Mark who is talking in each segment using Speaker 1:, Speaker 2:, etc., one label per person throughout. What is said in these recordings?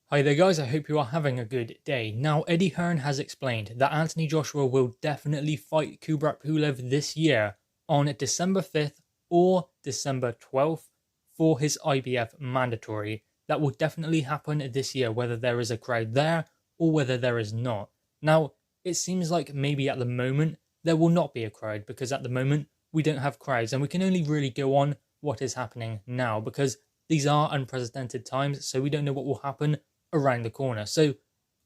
Speaker 1: Hi there guys, I hope you are having a good day. Now Eddie Hearn has explained that Anthony Joshua will definitely fight Kubrat Pulev this year on December 5th or December 12th for his IBF mandatory. That will definitely happen this year whether there is a crowd there or whether there is not. Now it seems like maybe at the moment there will not be a crowd because at the moment we don't have crowds and we can only really go on what is happening now because these are unprecedented times, so we don't know what will happen around the corner. So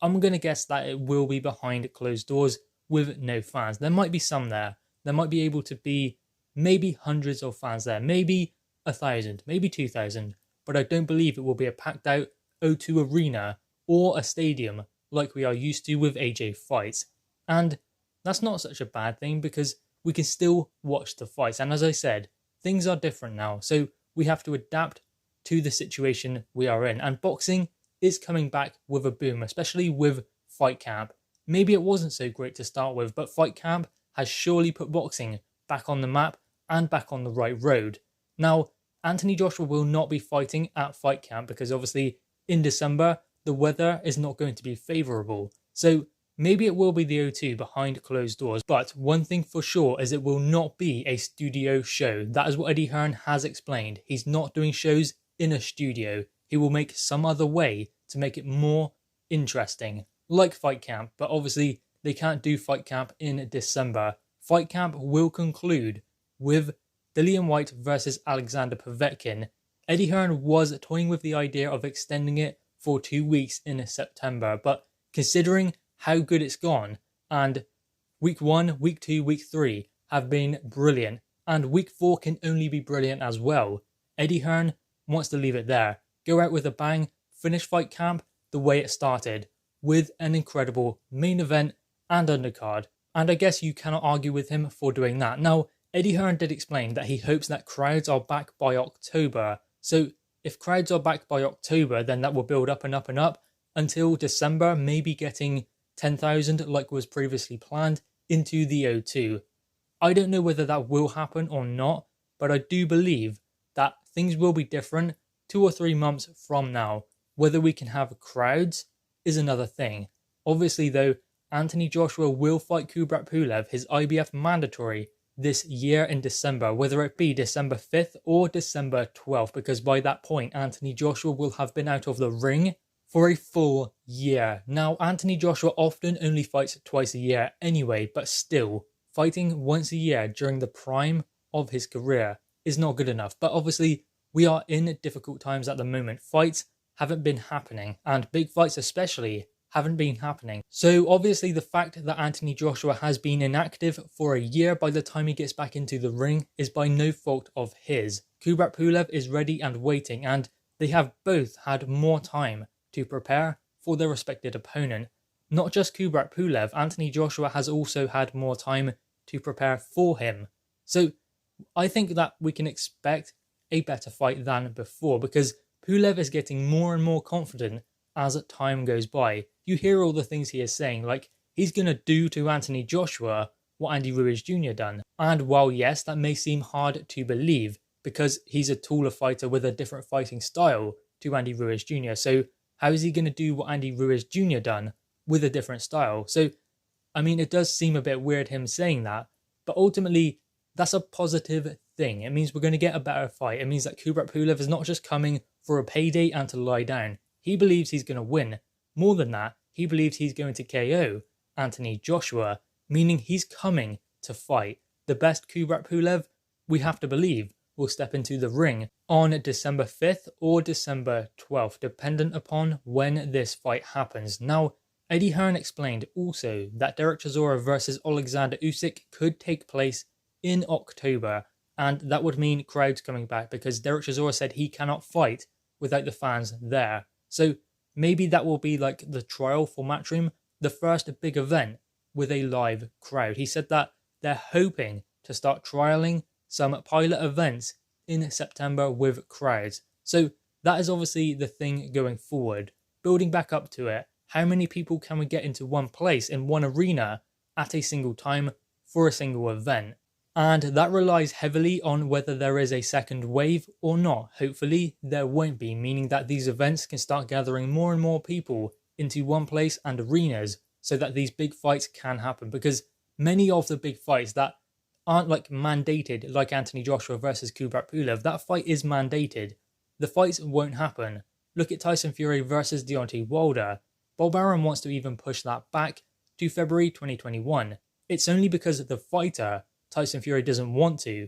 Speaker 1: I'm going to guess that it will be behind closed doors with no fans. There might be some there. There might be able to be maybe hundreds of fans there, maybe 1,000, maybe 2,000, but I don't believe it will be a packed out O2 arena or a stadium like we are used to with AJ fights. And that's not such a bad thing because we can still watch the fights. And as I said, things are different now. So we have to adapt to the situation we are in. And boxing is coming back with a boom, especially with Fight Camp. Maybe it wasn't so great to start with, but Fight Camp has surely put boxing back on the map and back on the right road. Now, Anthony Joshua will not be fighting at Fight Camp because obviously in December, the weather is not going to be favourable. So maybe it will be the O2 behind closed doors, but one thing for sure is it will not be a studio show. That is what Eddie Hearn has explained. He's not doing shows in a studio. He will make some other way to make it more interesting, like Fight Camp, but obviously they can't do Fight Camp in December. Fight Camp will conclude with Dillian Whyte versus Alexander Povetkin. Eddie Hearn was toying with the idea of extending it for 2 weeks in September, but considering how good it's gone, and week 1, week 2, week 3 have been brilliant, and week 4 can only be brilliant as well, Eddie Hearn wants to leave it there. Go out with a bang, finish Fight Camp the way it started, with an incredible main event and undercard. And I guess you cannot argue with him for doing that. Now, Eddie Hearn did explain that he hopes that crowds are back by October. So if crowds are back by October, then that will build up and up and up until December, maybe getting 10,000 like was previously planned into the O2. I don't know whether that will happen or not, but I do believe that things will be different 2 or 3 months from now. Whether we can have crowds is another thing. Obviously though, Anthony Joshua will fight Kubrat Pulev, his IBF mandatory, this year in December, whether it be December 5th or December 12th, because by that point Anthony Joshua will have been out of the ring for a full year. Now, Anthony Joshua often only fights twice a year anyway, but still, fighting once a year during the prime of his career is not good enough. But obviously, we are in difficult times at the moment. Fights haven't been happening, and big fights especially haven't been happening. So obviously the fact that Anthony Joshua has been inactive for a year by the time he gets back into the ring is by no fault of his. Kubrat Pulev is ready and waiting, and they have both had more time to prepare for their respected opponent. Not just Kubrat Pulev, Anthony Joshua has also had more time to prepare for him. So I think that we can expect a better fight than before because Pulev is getting more and more confident as time goes by. You hear all the things he is saying, like he's going to do to Anthony Joshua what Andy Ruiz Jr. done. And while yes, that may seem hard to believe because he's a taller fighter with a different fighting style to Andy Ruiz Jr. So how is he going to do what Andy Ruiz Jr. done with a different style? So, I mean, it does seem a bit weird him saying that, but ultimately that's a positive thing. It means we're going to get a better fight. It means that Kubrat Pulev is not just coming for a payday and to lie down. He believes he's going to win. More than that, he believes he's going to KO Anthony Joshua, meaning he's coming to fight. The best Kubrat Pulev, we have to believe, will step into the ring on December 5th or December 12th, dependent upon when this fight happens. Now, Eddie Hearn explained also that Derek Chisora versus Alexander Usyk could take place in October, and that would mean crowds coming back because Derek Chisora said he cannot fight without the fans there. So maybe that will be like the trial for Matchroom, the first big event with a live crowd. He said that they're hoping to start trialing some pilot events in September with crowds. So that is obviously the thing going forward. Building back up to it, how many people can we get into one place in one arena at a single time for a single event? And that relies heavily on whether there is a second wave or not. Hopefully there won't be, meaning that these events can start gathering more and more people into one place and arenas so that these big fights can happen. Because many of the big fights that aren't like mandated, like Anthony Joshua versus Kubrat Pulev, that fight is mandated. The fights won't happen. Look at Tyson Fury versus Deontay Wilder. Bob Arum wants to even push that back to February 2021. It's only because the fighter, Tyson Fury, doesn't want to.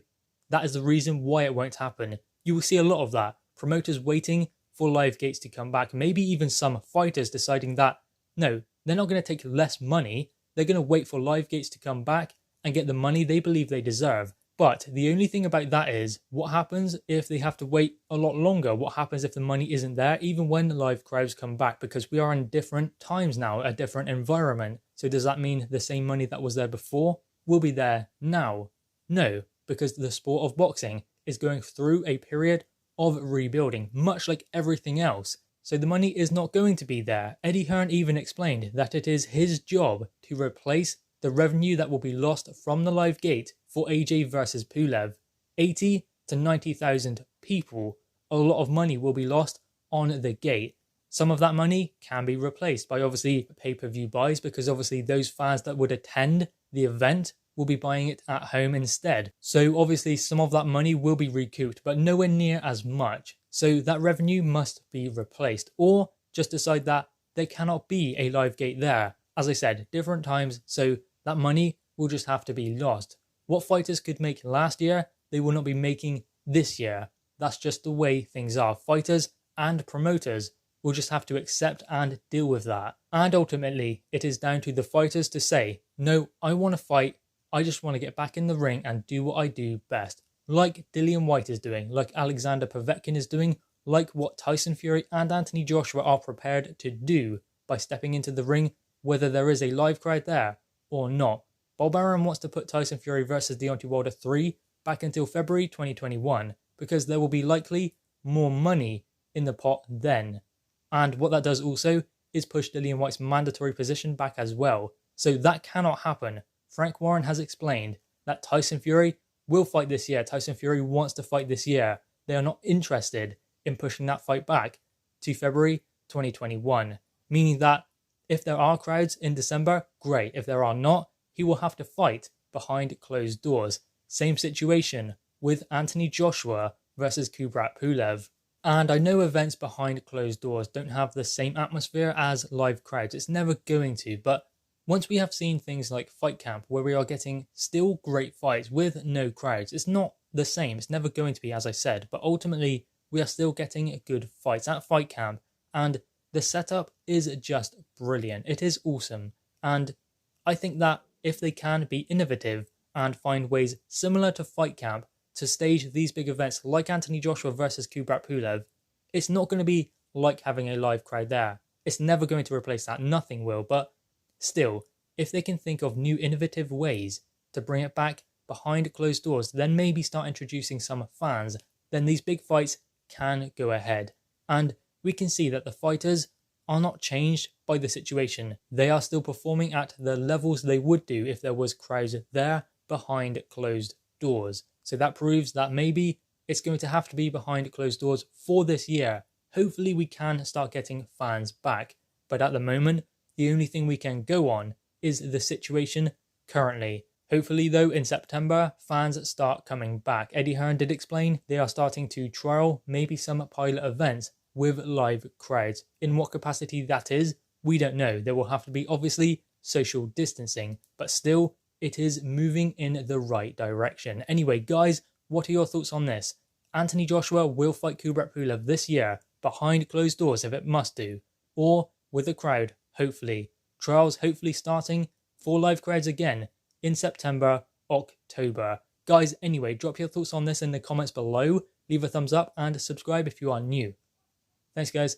Speaker 1: That is the reason why it won't happen. You will see a lot of that. Promoters waiting for live gates to come back. Maybe even some fighters deciding that, no, they're not going to take less money. They're going to wait for live gates to come back and get the money they believe they deserve. But the only thing about that is, what happens if they have to wait a lot longer? What happens if the money isn't there, even when live crowds come back? Because we are in different times now, a different environment. So does that mean the same money that was there before will be there now? No, because the sport of boxing is going through a period of rebuilding, much like everything else. So the money is not going to be there. Eddie Hearn even explained that it is his job to replace the revenue that will be lost from the live gate for AJ versus Pulev. 80 to 90,000 people. A lot of money will be lost on the gate. Some of that money can be replaced by obviously pay-per-view buys, because obviously those fans that would attend the event will be buying it at home instead. So obviously some of that money will be recouped, but nowhere near as much. So that revenue must be replaced, or just decide that there cannot be a live gate there. As I said, different times, so that money will just have to be lost. What fighters could make last year, they will not be making this year. That's just the way things are. Fighters and promoters will just have to accept and deal with that. And ultimately, it is down to the fighters to say, no, I want to fight. I just want to get back in the ring and do what I do best. Like Dillian Whyte is doing, like Alexander Povetkin is doing, like what Tyson Fury and Anthony Joshua are prepared to do by stepping into the ring, whether there is a live crowd there or not. Bob Arum wants to put Tyson Fury versus Deontay Wilder 3 back until February 2021, because there will be likely more money in the pot then. And what that does also is push Dillian Whyte's mandatory position back as well. So that cannot happen. Frank Warren has explained that Tyson Fury will fight this year. Tyson Fury wants to fight this year. They are not interested in pushing that fight back to February 2021. Meaning that if there are crowds in December, great. If there are not, he will have to fight behind closed doors. Same situation with Anthony Joshua versus Kubrat Pulev. And I know events behind closed doors don't have the same atmosphere as live crowds. It's never going to. But once we have seen things like Fight Camp, where we are getting still great fights with no crowds, it's not the same. It's never going to be, as I said. But ultimately, we are still getting good fights at Fight Camp. And the setup is just brilliant. It is awesome. And I think that if they can be innovative and find ways similar to Fight Camp to stage these big events like Anthony Joshua versus Kubrat Pulev, it's not going to be like having a live crowd there. It's never going to replace that. Nothing will. But still, if they can think of new innovative ways to bring it back behind closed doors, then maybe start introducing some fans, then these big fights can go ahead. And we can see that the fighters are not changed by the situation. They are still performing at the levels they would do if there was crowds there behind closed doors. So that proves that maybe it's going to have to be behind closed doors for this year. Hopefully we can start getting fans back. But at the moment, the only thing we can go on is the situation currently. Hopefully though, in September, fans start coming back. Eddie Hearn did explain they are starting to trial maybe some pilot events with live crowds. In what capacity that is, we don't know. There will have to be obviously social distancing, but still it is moving in the right direction. Anyway, guys, what are your thoughts on this? Anthony Joshua will fight Kubrat Pulev this year behind closed doors if it must do, or with a crowd, hopefully. Trials hopefully starting for live crowds again in September, October. Guys, anyway, drop your thoughts on this in the comments below. Leave a thumbs up and subscribe if you are new. Thanks, guys.